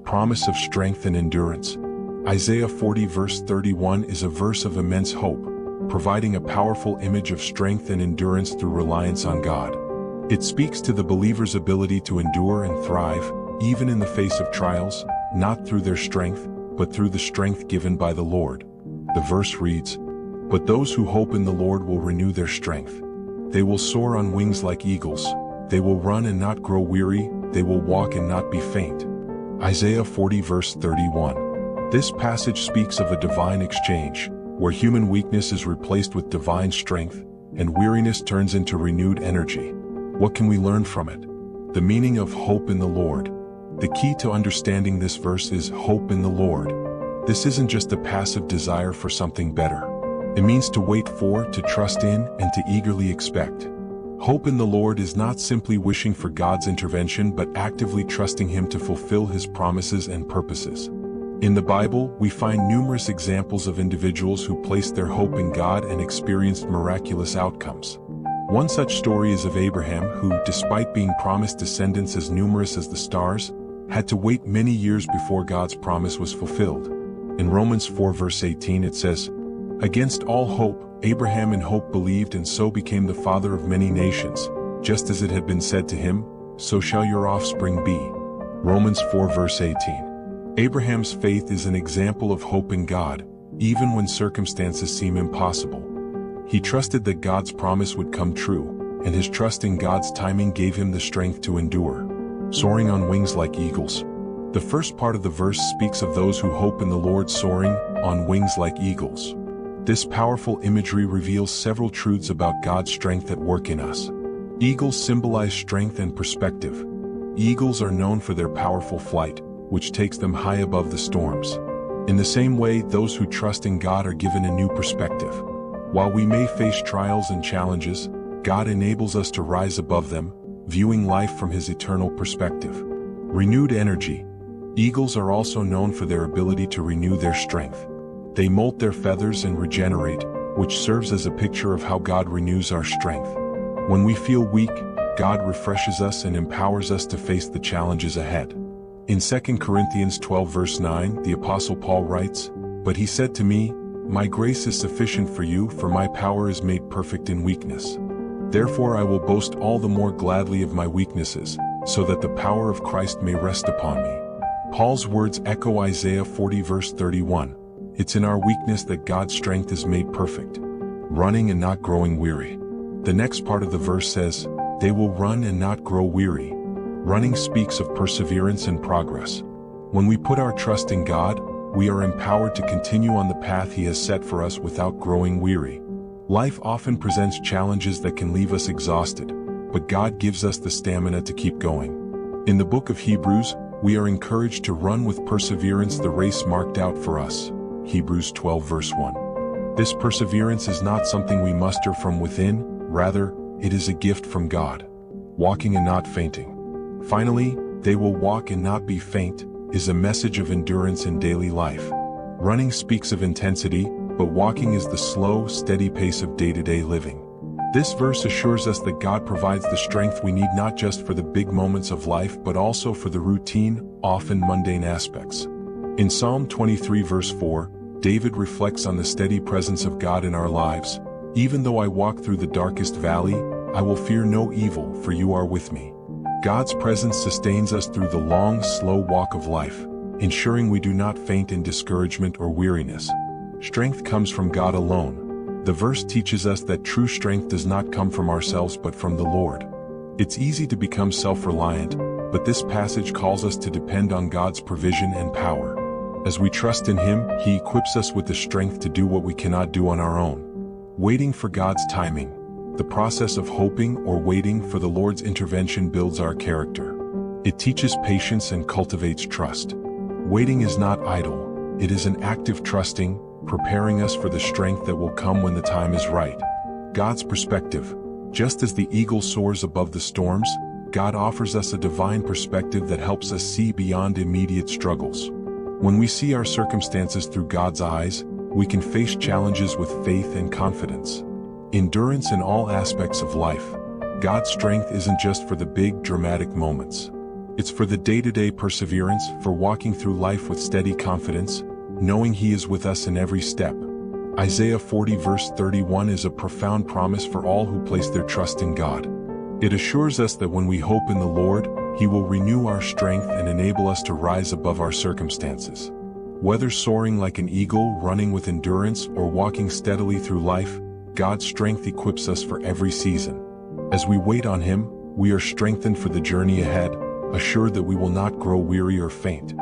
promise of strength and endurance. Isaiah 40 verse 31 is a verse of immense hope, providing a powerful image of strength and endurance through reliance on God. It speaks to the believer's ability to endure and thrive, even in the face of trials, not through their strength, but through the strength given by the Lord. The verse reads, "But those who hope in the Lord will renew their strength. They will soar on wings like eagles. They will run and not grow weary. They will walk and not be faint." Isaiah 40 verse 31. This passage speaks of a divine exchange, where human weakness is replaced with divine strength, and weariness turns into renewed energy. What can we learn from it? The meaning of hope in the Lord. The key to understanding this verse is hope in the Lord. This isn't just a passive desire for something better. It means to wait for, to trust in, and to eagerly expect. Hope in the Lord is not simply wishing for God's intervention but actively trusting Him to fulfill His promises and purposes. In the Bible, we find numerous examples of individuals who placed their hope in God and experienced miraculous outcomes. One such story is of Abraham who, despite being promised descendants as numerous as the stars, had to wait many years before God's promise was fulfilled. In Romans 4 verse 18 it says, "Against all hope, Abraham in hope believed and so became the father of many nations, just as it had been said to him, so shall your offspring be." Romans 4 verse 18. Abraham's faith is an example of hope in God, even when circumstances seem impossible. He trusted that God's promise would come true, and his trust in God's timing gave him the strength to endure. Soaring on wings like eagles. The first part of the verse speaks of those who hope in the Lord soaring on wings like eagles. This powerful imagery reveals several truths about God's strength at work in us. Eagles symbolize strength and perspective. Eagles are known for their powerful flight, which takes them high above the storms. In the same way, those who trust in God are given a new perspective. While we may face trials and challenges, God enables us to rise above them, viewing life from His eternal perspective. Renewed energy. Eagles are also known for their ability to renew their strength. They molt their feathers and regenerate, which serves as a picture of how God renews our strength. When we feel weak, God refreshes us and empowers us to face the challenges ahead. In 2 Corinthians 12 verse 9, the Apostle Paul writes, "But he said to me, My grace is sufficient for you, for my power is made perfect in weakness. Therefore I will boast all the more gladly of my weaknesses, so that the power of Christ may rest upon me." Paul's words echo Isaiah 40 verse 31. It's in our weakness that God's strength is made perfect. Running and not growing weary. The next part of the verse says, "They will run and not grow weary." Running speaks of perseverance and progress. When we put our trust in God, we are empowered to continue on the path He has set for us without growing weary. Life often presents challenges that can leave us exhausted, but God gives us the stamina to keep going. In the book of Hebrews, we are encouraged to run with perseverance the race marked out for us. Hebrews 12 verse 1. This perseverance is not something we muster from within, rather, it is a gift from God. Walking and not fainting. Finally, "They will walk and not be faint," is a message of endurance in daily life. Running speaks of intensity, but walking is the slow, steady pace of day-to-day living. This verse assures us that God provides the strength we need not just for the big moments of life but also for the routine, often mundane aspects. In Psalm 23 verse 4, David reflects on the steady presence of God in our lives. "Even though I walk through the darkest valley, I will fear no evil, for you are with me." God's presence sustains us through the long, slow walk of life, ensuring we do not faint in discouragement or weariness. Strength comes from God alone. The verse teaches us that true strength does not come from ourselves but from the Lord. It's easy to become self-reliant, but this passage calls us to depend on God's provision and power. As we trust in Him, He equips us with the strength to do what we cannot do on our own. Waiting for God's timing. The process of hoping or waiting for the Lord's intervention builds our character. It teaches patience and cultivates trust. Waiting is not idle. It is an active trusting, preparing us for the strength that will come when the time is right. God's perspective. Just as the eagle soars above the storms, God offers us a divine perspective that helps us see beyond immediate struggles. When we see our circumstances through God's eyes, we can face challenges with faith and confidence. Endurance in all aspects of life. God's strength isn't just for the big, dramatic moments. It's for the day-to-day perseverance, for walking through life with steady confidence, knowing He is with us in every step. Isaiah 40 verse 31 is a profound promise for all who place their trust in God. It assures us that when we hope in the Lord, He will renew our strength and enable us to rise above our circumstances. Whether soaring like an eagle, running with endurance, or walking steadily through life, God's strength equips us for every season. As we wait on Him, we are strengthened for the journey ahead, assured that we will not grow weary or faint.